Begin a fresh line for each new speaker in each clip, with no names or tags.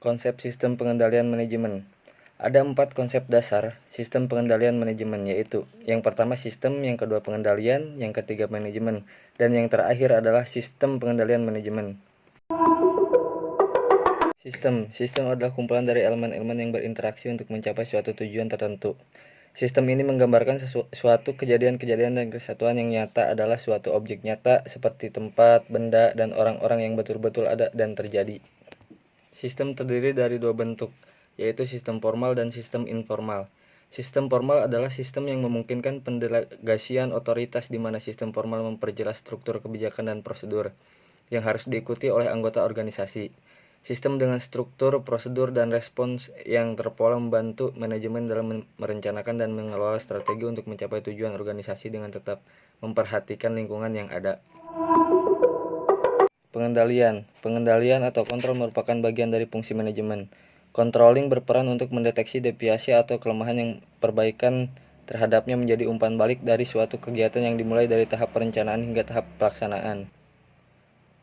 Konsep sistem pengendalian manajemen. Ada 4 konsep dasar sistem pengendalian manajemen, yaitu yang pertama sistem, yang kedua pengendalian, yang ketiga manajemen, dan yang terakhir adalah sistem pengendalian manajemen. Sistem adalah kumpulan dari elemen-elemen yang berinteraksi untuk mencapai suatu tujuan tertentu. Sistem ini menggambarkan suatu kejadian-kejadian dan kesatuan yang nyata adalah suatu objek nyata seperti tempat, benda, dan orang-orang yang betul-betul ada dan terjadi. Sistem terdiri dari 2 bentuk, yaitu sistem formal dan sistem informal. Sistem formal adalah sistem yang memungkinkan pendelegasian otoritas di mana sistem formal memperjelas struktur kebijakan dan prosedur yang harus diikuti oleh anggota organisasi. Sistem dengan struktur, prosedur, dan respons yang terpola membantu manajemen dalam merencanakan dan mengelola strategi untuk mencapai tujuan organisasi dengan tetap memperhatikan lingkungan yang ada. Pengendalian atau kontrol merupakan bagian dari fungsi manajemen. Controlling berperan untuk mendeteksi deviasi atau kelemahan yang perbaikan terhadapnya menjadi umpan balik dari suatu kegiatan yang dimulai dari tahap perencanaan hingga tahap pelaksanaan.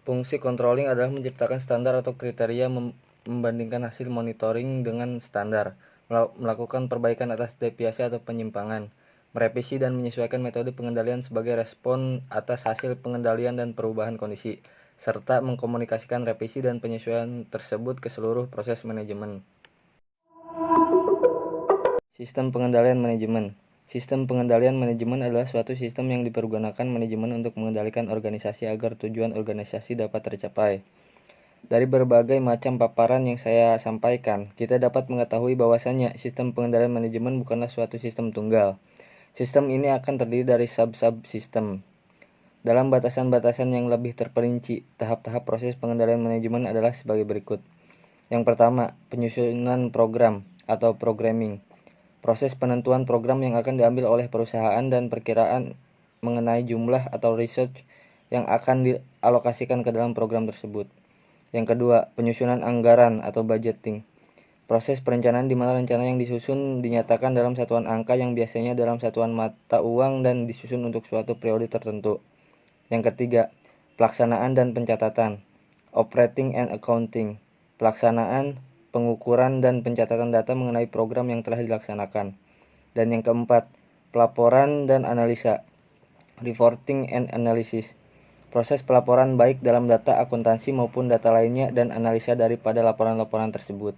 Fungsi controlling adalah menciptakan standar atau kriteria membandingkan hasil monitoring dengan standar, melakukan perbaikan atas deviasi atau penyimpangan, merevisi dan menyesuaikan metode pengendalian sebagai respon atas hasil pengendalian dan perubahan kondisi, serta mengkomunikasikan revisi dan penyesuaian tersebut ke seluruh proses manajemen. Sistem pengendalian manajemen. Sistem pengendalian manajemen adalah suatu sistem yang dipergunakan manajemen untuk mengendalikan organisasi agar tujuan organisasi dapat tercapai. Dari berbagai macam paparan yang saya sampaikan, kita dapat mengetahui bahwasannya sistem pengendalian manajemen bukanlah suatu sistem tunggal. Sistem ini akan terdiri dari sub-sistem. Dalam batasan-batasan yang lebih terperinci, tahap-tahap proses pengendalian manajemen adalah sebagai berikut. Yang pertama, penyusunan program atau programming. Proses penentuan program yang akan diambil oleh perusahaan dan perkiraan mengenai jumlah atau research yang akan dialokasikan ke dalam program tersebut. Yang kedua, penyusunan anggaran atau budgeting. Proses perencanaan di mana rencana yang disusun dinyatakan dalam satuan angka yang biasanya dalam satuan mata uang dan disusun untuk suatu periode tertentu. Yang ketiga, pelaksanaan dan pencatatan, operating and accounting, pelaksanaan, pengukuran dan pencatatan data mengenai program yang telah dilaksanakan. Dan yang keempat, pelaporan dan analisa, reporting and analysis, proses pelaporan baik dalam data akuntansi maupun data lainnya dan analisa daripada laporan-laporan tersebut.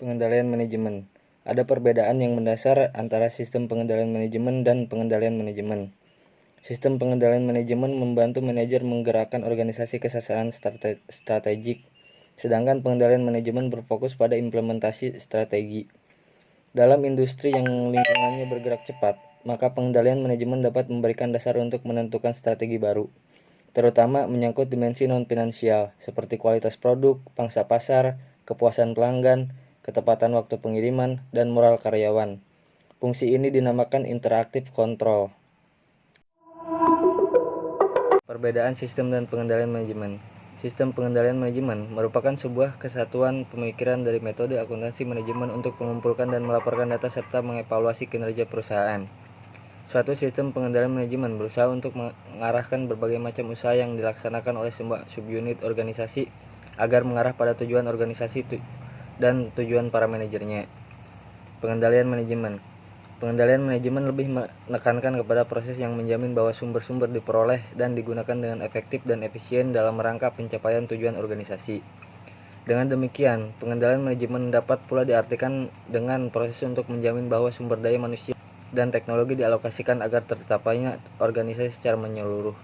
Pengendalian manajemen. Ada perbedaan yang mendasar antara sistem pengendalian manajemen dan pengendalian manajemen. Sistem pengendalian manajemen membantu manajer menggerakkan organisasi ke sasaran strategik, sedangkan pengendalian manajemen berfokus pada implementasi strategi. Dalam industri yang lingkungannya bergerak cepat, maka pengendalian manajemen dapat memberikan dasar untuk menentukan strategi baru, terutama menyangkut dimensi non-finansial seperti kualitas produk, pangsa pasar, kepuasan pelanggan, ketepatan waktu pengiriman, dan moral karyawan. Fungsi ini dinamakan interactive control. Perbedaan sistem dan pengendalian manajemen. Sistem pengendalian manajemen merupakan sebuah kesatuan pemikiran dari metode akuntansi manajemen untuk mengumpulkan dan melaporkan data serta mengevaluasi kinerja perusahaan. Suatu sistem pengendalian manajemen berusaha untuk mengarahkan berbagai macam usaha yang dilaksanakan oleh semua subunit organisasi agar mengarah pada tujuan organisasi dan tujuan para manajernya. Pengendalian manajemen. Pengendalian manajemen lebih menekankan kepada proses yang menjamin bahwa sumber-sumber diperoleh dan digunakan dengan efektif dan efisien dalam rangka pencapaian tujuan organisasi. Dengan demikian, pengendalian manajemen dapat pula diartikan dengan proses untuk menjamin bahwa sumber daya manusia dan teknologi dialokasikan agar tercapainya organisasi secara menyeluruh.